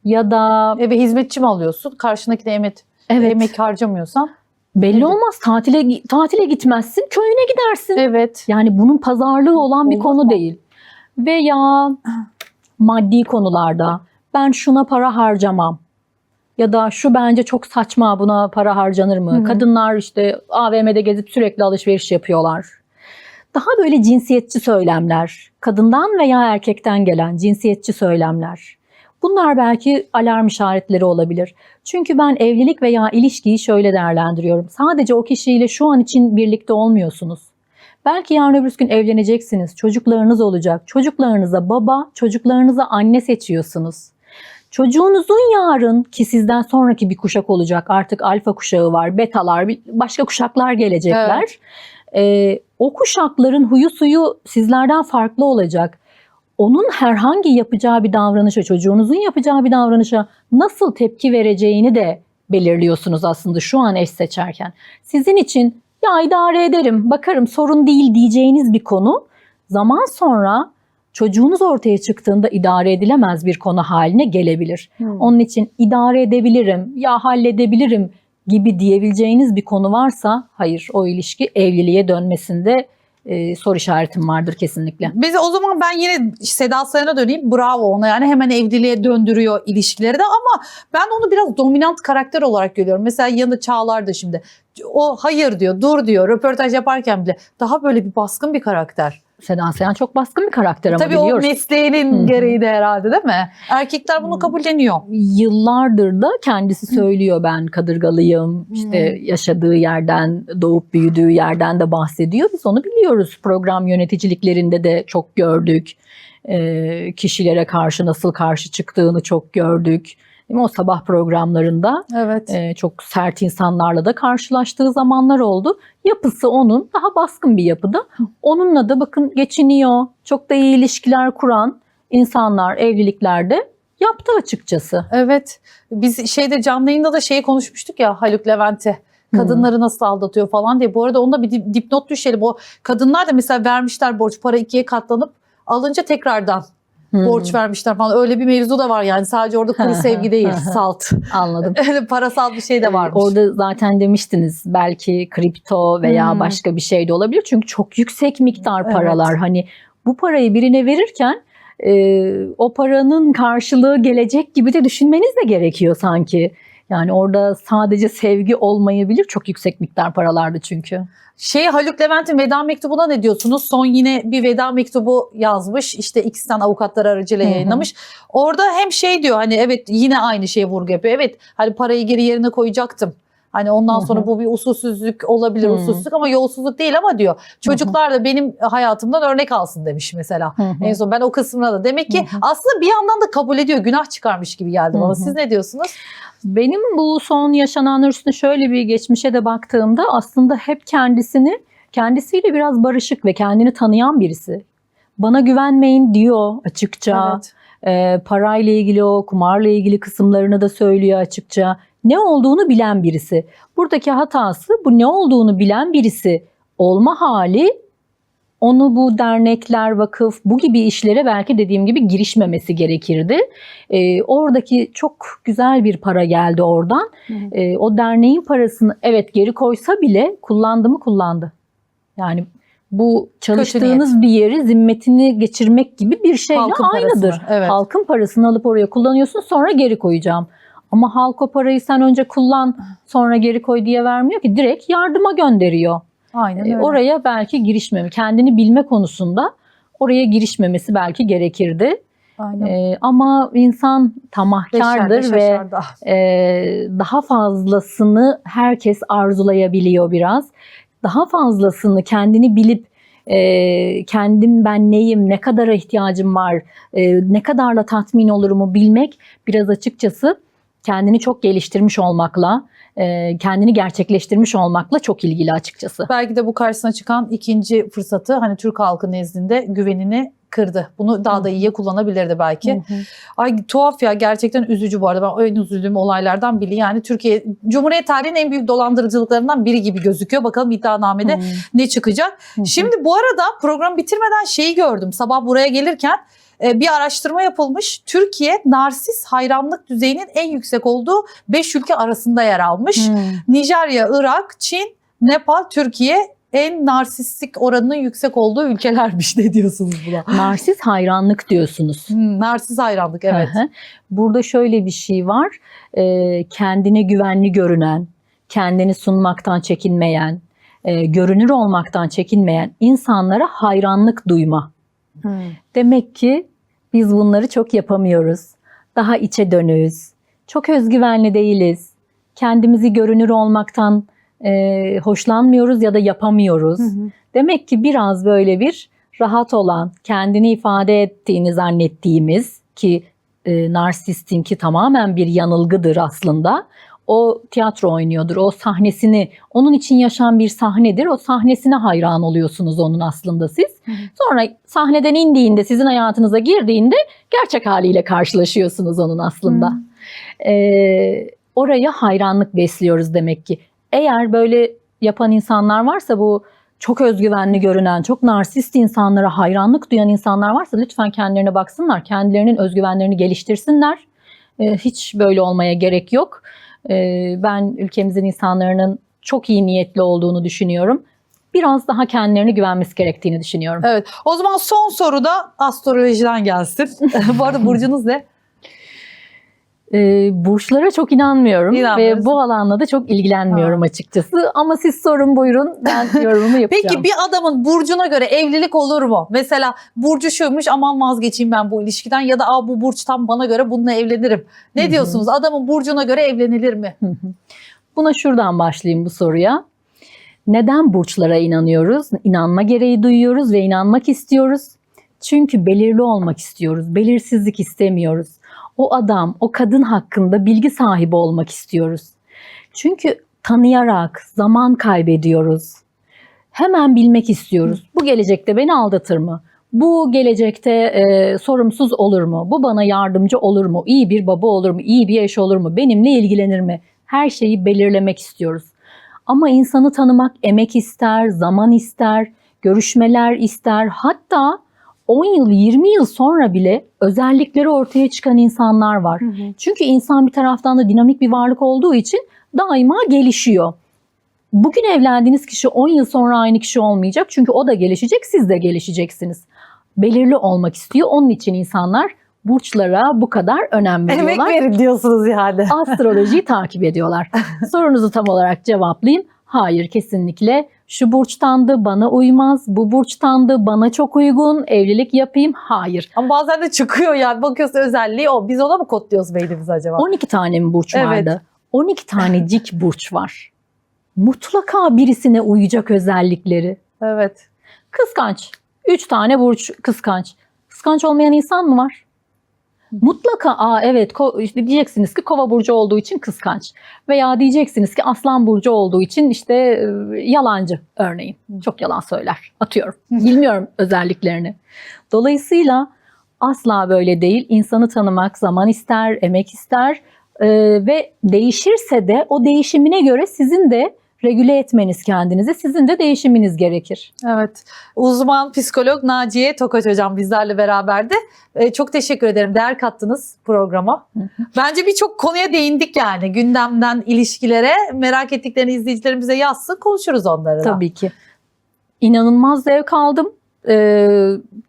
ya da Eve hizmetçi mi alıyorsun? Karşındakine emek harcamıyorsan. belli olmaz. Tatile gitmezsin, köyüne gidersin. Evet. Yani bunun pazarlığı olan bir konu değil. Veya maddi konularda ben şuna para harcamam. Ya da şu bence çok saçma, buna para harcanır mı? Kadınlar işte AVM'de gezip sürekli alışveriş yapıyorlar. Daha böyle cinsiyetçi söylemler, kadından veya erkekten gelen cinsiyetçi söylemler. Bunlar belki alarm işaretleri olabilir. Çünkü ben evlilik veya ilişkiyi şöyle değerlendiriyorum. Sadece o kişiyle şu an için birlikte olmuyorsunuz. Belki yarın öbür gün evleneceksiniz, çocuklarınız olacak. Çocuklarınıza baba, çocuklarınıza anne seçiyorsunuz. Çocuğunuzun yarın ki sizden sonraki bir kuşak olacak. Artık alfa kuşağı var, betalar, başka kuşaklar gelecekler. O kuşakların huyu suyu sizlerden farklı olacak. Onun herhangi yapacağı bir davranışa, çocuğunuzun yapacağı bir davranışa nasıl tepki vereceğini de belirliyorsunuz aslında şu an eş seçerken. Sizin için ya idare ederim, bakarım sorun değil diyeceğiniz bir konu zaman sonra çocuğunuz ortaya çıktığında idare edilemez bir konu haline gelebilir. Onun için idare edebilirim, ya halledebilirim gibi diyebileceğiniz bir konu varsa hayır, o ilişki evliliğe dönmesinde soru işaretim vardır kesinlikle. O zaman ben yine Seda Sayan'a döneyim. Bravo ona, yani hemen evliliğe döndürüyor ilişkileri de ama ben onu biraz dominant karakter olarak görüyorum. Mesela yanında Çağlar da şimdi. O hayır diyor, dur diyor. Röportaj yaparken bile daha böyle bir baskın bir karakter. Seda Sayan çok baskın bir karakter ama Tabii biliyoruz. o mesleğinin gereği de herhalde değil mi? Erkekler bunu kabulleniyor. Yıllardır da kendisi söylüyor, ben kadırgalıyım. İşte yaşadığı yerden, doğup büyüdüğü yerden de bahsediyor. Biz onu biliyoruz. Program yöneticiliklerinde de çok gördük. Kişilere karşı nasıl karşı çıktığını çok gördük. Değil mi? O sabah programlarında çok sert insanlarla da karşılaştığı zamanlar oldu. Yapısı onun daha baskın bir yapıda. Onunla da bakın geçiniyor. Çok da iyi ilişkiler kuran insanlar evliliklerde yaptı açıkçası. Evet. Biz canlı yayında da konuşmuştuk ya, Haluk Levent'e. Kadınları nasıl aldatıyor falan diye. Bu arada onda bir dipnot düşelim. O kadınlar da mesela vermişler borç, para 2'ye katlanıp alınca tekrardan borç vermişler falan. Öyle bir mevzu da var yani. Sadece orada kuru sevgi değil, salt. Anladım. Parasal bir şey de varmış. Orada zaten demiştiniz belki kripto veya başka bir şey de olabilir. Çünkü çok yüksek miktar paralar. Hani bu parayı birine verirken o paranın karşılığı gelecek gibi de düşünmeniz de gerekiyor sanki. Yani orada sadece sevgi olmayabilir. Çok yüksek miktar paralardı çünkü. Haluk Levent'in veda mektubuna ne diyorsunuz? Son yine bir veda mektubu yazmış. İşte X'ten avukatlar aracılığıyla yayınlamış. Orada hem diyor hani evet yine aynı şeye vurgu yapıyor. Evet hani parayı geri yerine koyacaktım. Hani ondan sonra bu bir usulsüzlük olabilir, usulsüzlük ama yolsuzluk değil ama diyor. Çocuklar da benim hayatımdan örnek alsın demiş mesela. En son ben o kısmına da. Demek ki aslında bir yandan da kabul ediyor. Günah çıkarmış gibi geldi bana. Siz ne diyorsunuz? Benim bu son yaşananlar üstüne şöyle bir geçmişe de baktığımda aslında hep kendisiyle biraz barışık ve kendini tanıyan birisi. Bana güvenmeyin diyor açıkça. Parayla ilgili kumarla ilgili kısımlarını da söylüyor açıkça. Ne olduğunu bilen birisi. Buradaki hatası bu ne olduğunu bilen birisi olma hali onu bu dernekler, vakıf bu gibi işlere belki dediğim gibi girişmemesi gerekirdi. Oradaki çok güzel bir para geldi oradan. O derneğin parasını evet geri koysa bile kullandı mı kullandı. Yani bu çalıştığınız bir yeri zimmetini geçirmek gibi bir şeyle aynıdır. Halkın parasını alıp oraya kullanıyorsun sonra geri koyacağım. Ama halk o parayı sen önce kullan sonra geri koy diye vermiyor ki, direkt yardıma gönderiyor. Aynen öyle. Oraya belki girişmemi, kendini bilme konusunda oraya girişmemesi belki gerekirdi. Aynen. Ama insan tamahkardır Beşerde, ve şaşarda. daha fazlasını herkes arzulayabiliyor biraz. Daha fazlasını kendini bilip kendim ben neyim, ne kadara ihtiyacım var, ne kadarla tatmin olurumu bilmek biraz açıkçası kendini çok geliştirmiş olmakla, kendini gerçekleştirmiş olmakla çok ilgili açıkçası. Belki de bu karşısına çıkan ikinci fırsatı hani Türk halkı nezdinde güvenini kırdı. Bunu daha da iyiye kullanabilirdi belki. Ay tuhaf ya, gerçekten üzücü bu arada. Ben en üzüldüğüm olaylardan biri. Yani Türkiye Cumhuriyet tarihinin en büyük dolandırıcılıklarından biri gibi gözüküyor. Bakalım iddianamede ne çıkacak. Şimdi bu arada program bitirmeden şeyi gördüm. Sabah buraya gelirken bir araştırma yapılmış. Türkiye narsist hayranlık düzeyinin en yüksek olduğu 5 ülke arasında yer almış. Nijerya, Irak, Çin, Nepal, Türkiye en narsistik oranının yüksek olduğu ülkelermiş. Ne diyorsunuz buna? Narsist hayranlık diyorsunuz. Narsist hayranlık, evet. Burada şöyle bir şey var. Kendine güvenli görünen, kendini sunmaktan çekinmeyen, görünür olmaktan çekinmeyen insanlara hayranlık duyma. Demek ki biz bunları çok yapamıyoruz. Daha içe dönüğüz. Çok özgüvenli değiliz. Kendimizi görünür olmaktan hoşlanmıyoruz ya da yapamıyoruz. Demek ki biraz böyle bir rahat olan, kendini ifade ettiğini zannettiğimiz ki narsistinki tamamen bir yanılgıdır aslında. O tiyatro oynuyordur, o sahnesini, onun için yaşayan bir sahnedir. O sahnesine hayran oluyorsunuz onun aslında siz. Sonra sahneden indiğinde, sizin hayatınıza girdiğinde gerçek haliyle karşılaşıyorsunuz onun aslında. Oraya hayranlık besliyoruz demek ki. Eğer böyle yapan insanlar varsa, bu çok özgüvenli görünen, çok narsist insanlara hayranlık duyan insanlar varsa lütfen kendilerine baksınlar. Kendilerinin özgüvenlerini geliştirsinler. Hiç böyle olmaya gerek yok. Ben ülkemizin insanların çok iyi niyetli olduğunu düşünüyorum. Biraz daha kendilerine güvenmesi gerektiğini düşünüyorum. Evet. O zaman son soru da astrolojiden gelsin. Bu arada burcunuz ne? Burçlara çok inanmıyorum ve bu alanla da çok ilgilenmiyorum açıkçası. Ama siz sorun, buyurun, ben yorumumu yapacağım. Peki bir adamın burcuna göre evlilik olur mu? Mesela burcu şuymuş, aman vazgeçeyim ben bu ilişkiden, ya da bu burç tam bana göre, bununla evlenirim. Ne diyorsunuz? Adamın burcuna göre evlenilir mi? Buna şuradan başlayayım bu soruya. Neden burçlara inanıyoruz? İnanma gereği duyuyoruz ve inanmak istiyoruz. Çünkü belirli olmak istiyoruz. Belirsizlik istemiyoruz. O adam, o kadın hakkında bilgi sahibi olmak istiyoruz. Çünkü tanıyarak zaman kaybediyoruz. Hemen bilmek istiyoruz. Bu gelecekte beni aldatır mı? Bu gelecekte sorumsuz olur mu? Bu bana yardımcı olur mu? İyi bir baba olur mu? İyi bir eş olur mu? Benimle ilgilenir mi? Her şeyi belirlemek istiyoruz. Ama insanı tanımak emek ister, zaman ister, görüşmeler ister. Hatta 10 yıl, 20 yıl sonra bile özellikleri ortaya çıkan insanlar var. Çünkü insan bir taraftan da dinamik bir varlık olduğu için daima gelişiyor. Bugün evlendiğiniz kişi 10 yıl sonra aynı kişi olmayacak. Çünkü o da gelişecek, siz de gelişeceksiniz. Belirli olmak istiyor. Onun için insanlar burçlara bu kadar önem veriyorlar. Emek verin diyorsunuz yani. Astrolojiyi takip ediyorlar. Sorunuzu tam olarak cevaplayayım. Hayır, kesinlikle şu burçtandı, bana uymaz, bu burçtandı, bana çok uygun, evlilik yapayım. Hayır. Ama bazen de çıkıyor yani, bakıyorsun özelliği o. Biz ona mı kodluyoruz beynimizi acaba? 12 tane mi burç Evet. vardı? 12 tanecik burç var. Mutlaka birisine uyacak özellikleri. Evet. Kıskanç. 3 tane burç kıskanç. Kıskanç olmayan insan mı var? Mutlaka evet işte diyeceksiniz ki Kova burcu olduğu için kıskanç. Veya diyeceksiniz ki Aslan burcu olduğu için işte yalancı örneğin. Çok yalan söyler. Atıyorum. Bilmiyorum özelliklerini. Dolayısıyla asla böyle değil. İnsanı tanımak zaman ister, emek ister ve değişirse de o değişimine göre sizin de regüle etmeniz kendinizi, sizin de değişiminiz gerekir. Evet. Uzman psikolog Naciye Tokaç hocam bizlerle beraberdi. Çok teşekkür ederim. Değer kattınız programa. Bence birçok konuya değindik yani. Gündemden ilişkilere, merak ettiklerini izleyicilerimize yazsın, konuşuruz onları da. Tabii ki. İnanılmaz zevk aldım.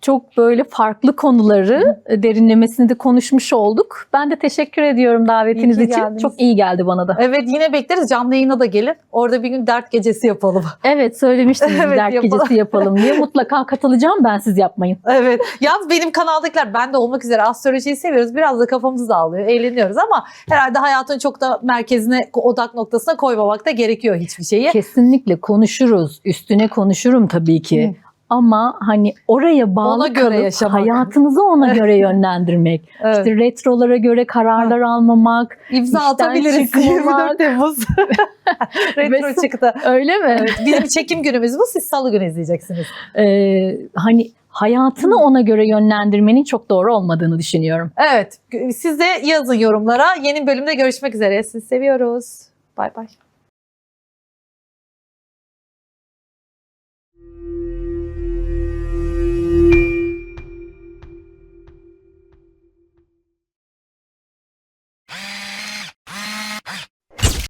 Çok böyle farklı konuları derinlemesine de konuşmuş olduk. Ben de teşekkür ediyorum davetiniz İyi ki için. geldiniz. Çok iyi geldi bana da. Evet, yine bekleriz. Canlı yayına da gelin. Orada bir gün dert gecesi yapalım. Evet, söylemiştiniz Evet, dert yapalım. gecesi yapalım diye. Mutlaka katılacağım, ben siz yapmayın. Evet. Yalnız benim kanaldakiler, ben de olmak üzere astrolojiyi seviyoruz. Biraz da kafamız dağılıyor, eğleniyoruz ama herhalde hayatın çok da merkezine, odak noktasına koymamak da gerekiyor hiçbir şeyi. Kesinlikle konuşuruz. Üstüne konuşurum tabii ki. Ama hani oraya bağlı Ona göre kalıp yaşamak. hayatınızı ona göre yönlendirmek. Evet. İşte retrolara göre kararlar almamak. İmza işten atabiliriz. çıkmamak. 24 Temmuz. Retro Mesut- çıktı. Öyle mi? Evet, bizim çekim günümüz bu. Siz salı günü izleyeceksiniz. Hani hayatını ona göre yönlendirmenin çok doğru olmadığını düşünüyorum. Evet. Siz de yazın yorumlara. Yeni bölümde görüşmek üzere. Sizi seviyoruz. Bay bay.